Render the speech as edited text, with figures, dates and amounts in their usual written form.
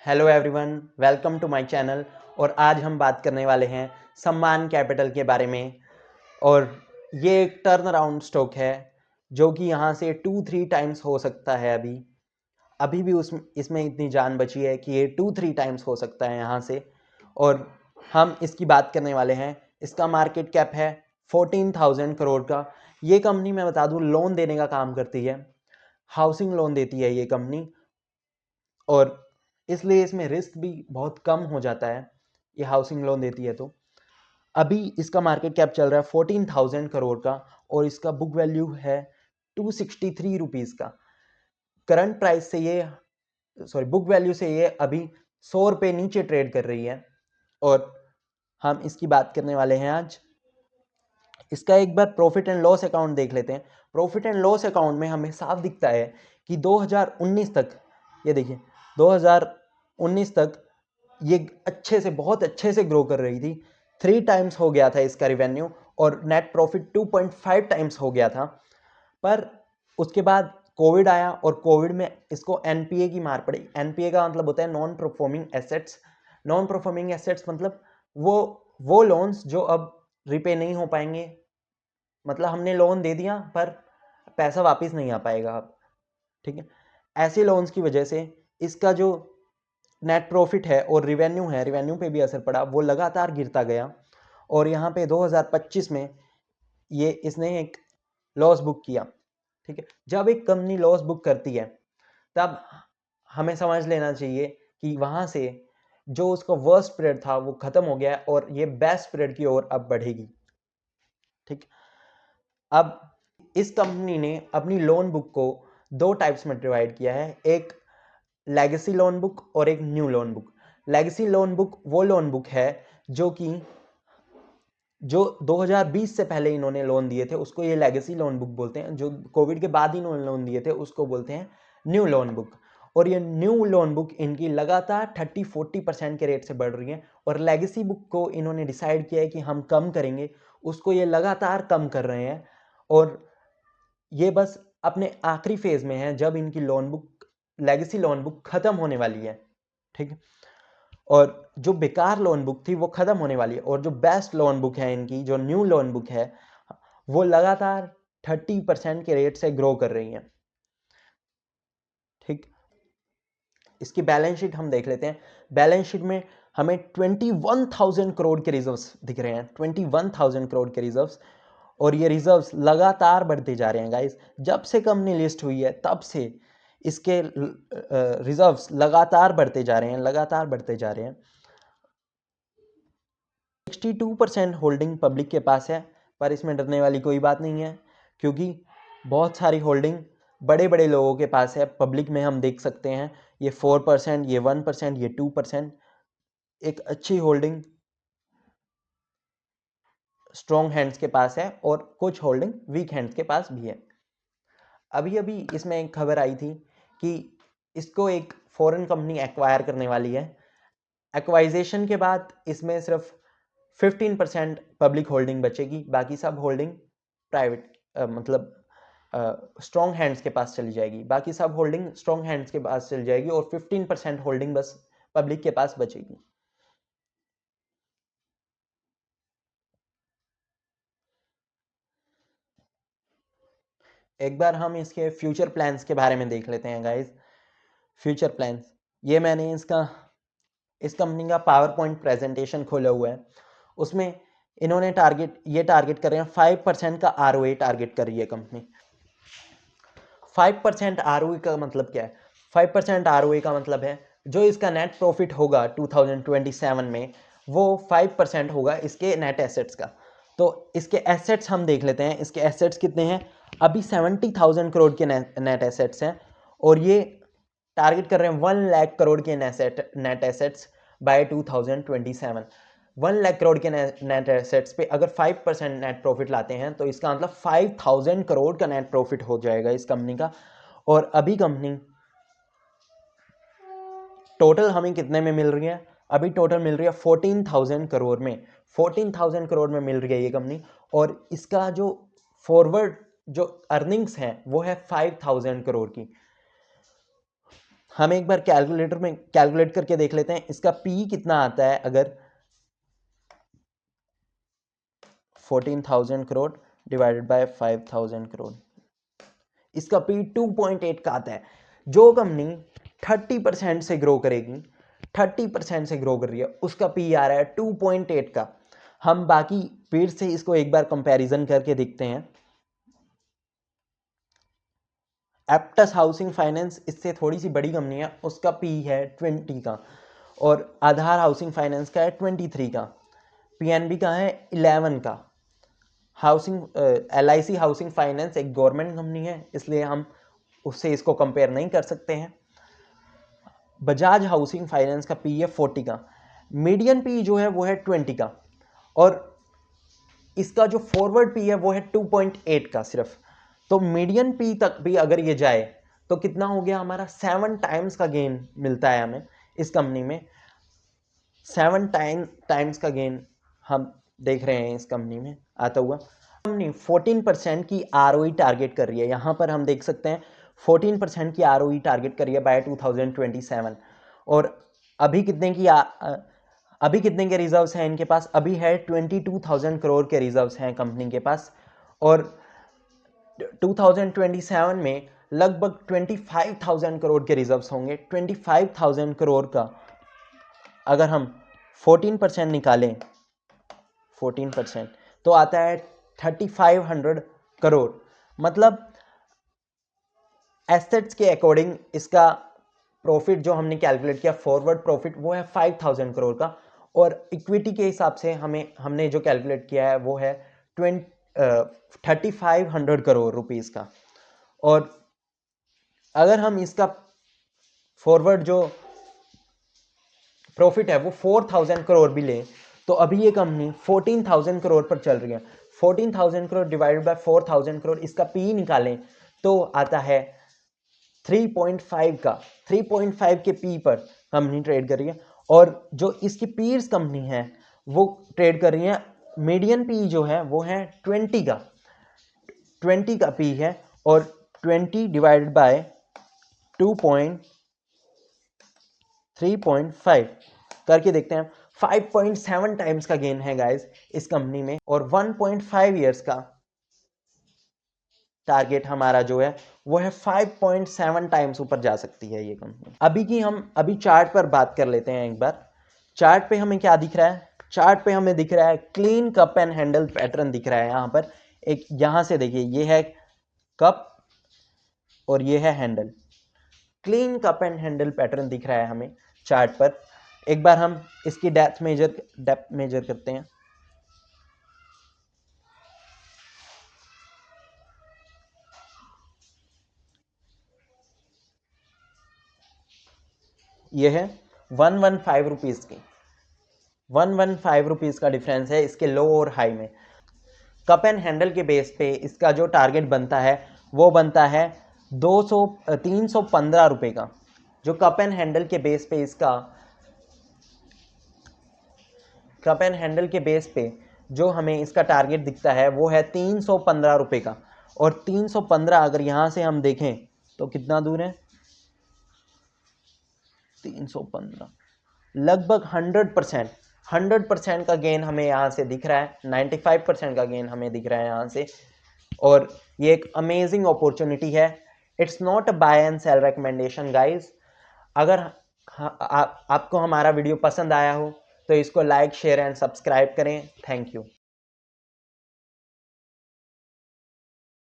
Hello everyone, welcome to my channel. और आज हम बात करने वाले हैं सम्मान कैपिटल के बारे में। और ये एक टर्न अराउंड स्टॉक है जो कि यहाँ से 2-3 टाइम्स हो सकता है। अभी भी इसमें इतनी जान बची है कि ये 2-3 टाइम्स हो सकता है यहाँ से। और हम इसकी बात करने वाले हैं। इसका मार्केट कैप है 14,000 करोड़ का। ये कंपनी, मैं बता दूँ, लोन देने का काम करती है, हाउसिंग लोन देती है ये कंपनी। और इसलिए इसमें रिस्क भी बहुत कम हो जाता है, ये हाउसिंग लोन देती है। तो अभी इसका मार्केट कैप चल रहा है 14,000 करोड़ का और इसका बुक वैल्यू है 263 रुपीज़ का। करंट प्राइस से ये बुक वैल्यू से ये अभी 100 रुपये नीचे ट्रेड कर रही है। और हम इसकी बात करने वाले हैं आज। इसका एक बार प्रॉफिट एंड लॉस अकाउंट देख लेते हैं। प्रॉफिट एंड लॉस अकाउंट में हमें साफ दिखता है कि 2019 तक, ये देखिए, 2019 तक ये बहुत अच्छे से ग्रो कर रही थी। 3 टाइम्स हो गया था इसका रिवेन्यू और नेट प्रॉफिट 2.5 टाइम्स हो गया था। पर उसके बाद कोविड आया और कोविड में इसको एनपीए की मार पड़ी। एनपीए का मतलब होता है non performing assets. Non performing assets मतलब वो लोन्स जो अब रिपे नहीं हो पाएंगे। मतलब हमने लोन दे दिया पर पैसा वापस नहीं आ पाएगा अब, ठीक है। ऐसे लोन्स की वजह से इसका जो नेट प्रॉफिट है और रिवेन्यू पे भी असर पड़ा, वो लगातार गिरता गया। और यहाँ पे 2025 में ये इसने एक लॉस बुक किया, ठीक है। जब एक कंपनी लॉस बुक करती है तब हमें समझ लेना चाहिए कि वहाँ से जो उसका वर्स्ट पीरियड था वो खत्म हो गया है और ये बेस्ट पीरियड की ओर अब बढ़ेगी, ठीक। अब इस कंपनी ने अपनी लोन बुक को 2 टाइप्स में डिवाइड किया है, एक लेगेसी लोन बुक और एक new loan book. Legacy loan book वो लोन बुक है जो 2020 से पहले इन्होंने लोन दिए थे, उसको ये लेगेसी लोन बुक बोलते हैं। जो कोविड के बाद इन्होंने लोन दिए थे उसको बोलते हैं न्यू लोन बुक। और ये न्यू लोन बुक इनकी लगातार 30-40% के रेट से बढ़ रही है। और लेगेसी बुक को इन्होंने डिसाइड किया है कि हम कम करेंगे, उसको ये लगातार कम कर रहे हैं। और ये बस अपने आखिरी फेज में है जब इनकी लेगेसी लोन बुक खत्म होने वाली है, ठीक है। और जो बेकार लोन बुक थी वो खत्म होने वाली है और जो बेस्ट लोन बुक है इनकी, जो न्यू लोन बुक है, वो लगातार 30% के रेट से ग्रो कर रही है, ठीक। इसकी बैलेंस शीट हम देख लेते हैं। बैलेंस शीट में हमें 21,000 करोड़ के रिजर्व्स दिख रहे हैं, 21,000 करोड़ के रिजर्व्स। और ये रिजर्व्स लगातार बढ़ते जा रहे हैं गाइस। जब से कंपनी लिस्ट हुई है तब से इसके रिजर्व्स लगातार बढ़ते जा रहे हैं, लगातार बढ़ते जा रहे हैं। 62% होल्डिंग पब्लिक के पास है, पर इसमें डरने वाली कोई बात नहीं है क्योंकि बहुत सारी होल्डिंग बड़े बड़े लोगों के पास है। पब्लिक में हम देख सकते हैं ये 4%, ये 1%, ये 2%। एक अच्छी होल्डिंग स्ट्रॉन्ग हैंड्स के पास है और कुछ होल्डिंग वीक हैंड्स के पास भी है। अभी अभी इसमें एक खबर आई थी कि इसको एक फॉरेन कंपनी एक्वायर करने वाली है। एक्वाइजेशन के बाद इसमें सिर्फ 15% पब्लिक होल्डिंग बचेगी, बाकी सब होल्डिंग प्राइवेट मतलब स्ट्रॉन्ग हैंड्स के पास चली जाएगी। बाकी सब होल्डिंग स्ट्रॉन्ग हैंड्स के पास चली जाएगी और 15% होल्डिंग बस पब्लिक के पास बचेगी। एक बार हम इसके फ्यूचर प्लान्स के बारे में देख लेते हैं गाइस। फ्यूचर प्लान्स, ये मैंने इस कंपनी का पावर पॉइंट प्रेजेंटेशन खोला हुआ है। उसमें इन्होंने टारगेट कर रहे हैं 5% का आरओए टारगेट कर रही है कंपनी। 5% आरओए का मतलब क्या है? 5% आरओए का मतलब है जो इसका नेट प्रॉफिट होगा 2027 में, वो 5% होगा इसके नेट एसेट्स का। तो इसके एसेट्स हम देख लेते हैं। इसके एसेट्स कितने हैं? अभी 70,000 करोड़ के नेट एसेट्स हैं और ये टारगेट कर रहे हैं 1 लाख करोड़ के net assets bye 2027। 1 lakh crore के नेट एसेट्स पे अगर 5% नेट प्रॉफिट लाते हैं तो इसका मतलब 5,000 करोड़ का नेट प्रॉफिट हो जाएगा इस कंपनी का। और अभी कंपनी टोटल हमें कितने में मिल रही है? अभी टोटल मिल रही है 14,000 करोड़ में। 14,000 करोड़ में मिल रही है ये कंपनी। और इसका जो फॉरवर्ड जो अर्निंग्स हैं वो है 5,000 करोड़ की। हम एक बार कैलकुलेटर में कैलकुलेट करके देख लेते हैं इसका पी कितना आता है। अगर 14,000 करोड़ डिवाइडेड बाय 5,000 करोड़, इसका पी 2.8 का आता है। जो कंपनी 30% से ग्रो करेगी, 30% से ग्रो कर रही है, उसका पी आ रहा है 2.8 का। हम बाकी फिर से इसको एक बार कंपैरिजन करके देखते हैं। एप्टस हाउसिंग फाइनेंस इससे थोड़ी सी बड़ी कंपनी है, उसका पी है 20 का, और आधार हाउसिंग फाइनेंस का है 23 का, पीएनबी का है 11 का। हाउसिंग LIC हाउसिंग फाइनेंस एक गवर्नमेंट कंपनी है, इसलिए हम उससे इसको कंपेयर नहीं कर सकते हैं। बजाज हाउसिंग फाइनेंस का पी है 40 का, मीडियन पी जो है वो है 20 का, और इसका जो फॉरवर्ड पी है वो है 2.8 का सिर्फ। तो मीडियन पी तक भी अगर ये जाए तो कितना हो गया हमारा, 7 टाइम्स का गेन मिलता है हमें इस कंपनी में। 7 टाइम्स का गेन हम देख रहे हैं इस कंपनी में आता हुआ। कंपनी 14% की ROE टारगेट कर रही है, यहाँ पर हम देख सकते हैं 14% की ROE टारगेट कर रही है बाय 2027। और अभी कितने के रिजर्व्स हैं इनके पास, अभी है 22,000 करोड़ के रिजर्व्स हैं कंपनी के पास, और 2027 में लगभग 25,000 करोड़ के रिजर्व्स होंगे। 25,000 करोड़ का अगर हम 14% निकालें, 14% तो आता है 3,500 करोड़। मतलब एसेट्स के अकॉर्डिंग इसका प्रॉफिट जो हमने कैलकुलेट किया, फॉरवर्ड प्रॉफिट, वो है 5,000 करोड़ का, और इक्विटी के हिसाब से हमने जो कैलकुलेट किया है वो है 3,500 करोड़ रुपीस का। और अगर हम इसका फॉरवर्ड जो प्रॉफिट है वो 4,000 करोड़ भी लें तो अभी ये कंपनी 14,000 करोड़ पर चल रही है। 14,000 करोड़ डिवाइडेड बाय 4,000 करोड़, इसका पी निकालें तो आता है 3.5 का। 3.5 के पी पर कंपनी ट्रेड कर रही है, और जो इसकी पीर्स कंपनी है वो ट्रेड कर रही है, मीडियन पी जो है वो है 20 का। 20 का पी है, और 20 डिवाइडेड बाय 3.5 करके देखते हैं। 5.7 टाइम्स का गेन है गाइस इस कंपनी में, और 1.5 इयर्स का टारगेट हमारा जो है वो है 5.7 टाइम्स ऊपर जा सकती है ये कंपनी। अभी चार्ट पर बात कर लेते हैं एक बार। चार्ट पे हमें क्या दिख रहा है, चार्ट पे हमें दिख रहा है clean cup and handle pattern दिख रहा है। यहाँ पर एक, यहाँ से देखिए, ये है कप और ये है handle. Clean cup and handle pattern दिख रहा है हमें चार्ट पर। एक बार हम इसकी डेप्थ मेजर करते हैं। ये है 115 रुपीज़ की, 115 रुपीज़ का डिफरेंस है इसके लो और हाई में। कप एंड हैंडल के बेस पे इसका जो टारगेट बनता है वो बनता है 315 रुपये का। जो कप एंड हैंडल के बेस पे इसका, कप एंड हैंडल के बेस पे जो हमें इसका टारगेट दिखता है वो है 315 रुपये का। और 315 अगर यहाँ से हम देखें तो कितना दूर है, 315, लगभग 100% का गेन हमें यहाँ से दिख रहा है। 95% का गेन हमें दिख रहा है यहाँ से, और ये एक अमेजिंग अपॉर्चुनिटी है। It's not a buy and sell recommendation guys. अगर आपको हमारा वीडियो पसंद आया हो तो इसको लाइक, शेयर एंड सब्सक्राइब करें। Thank you.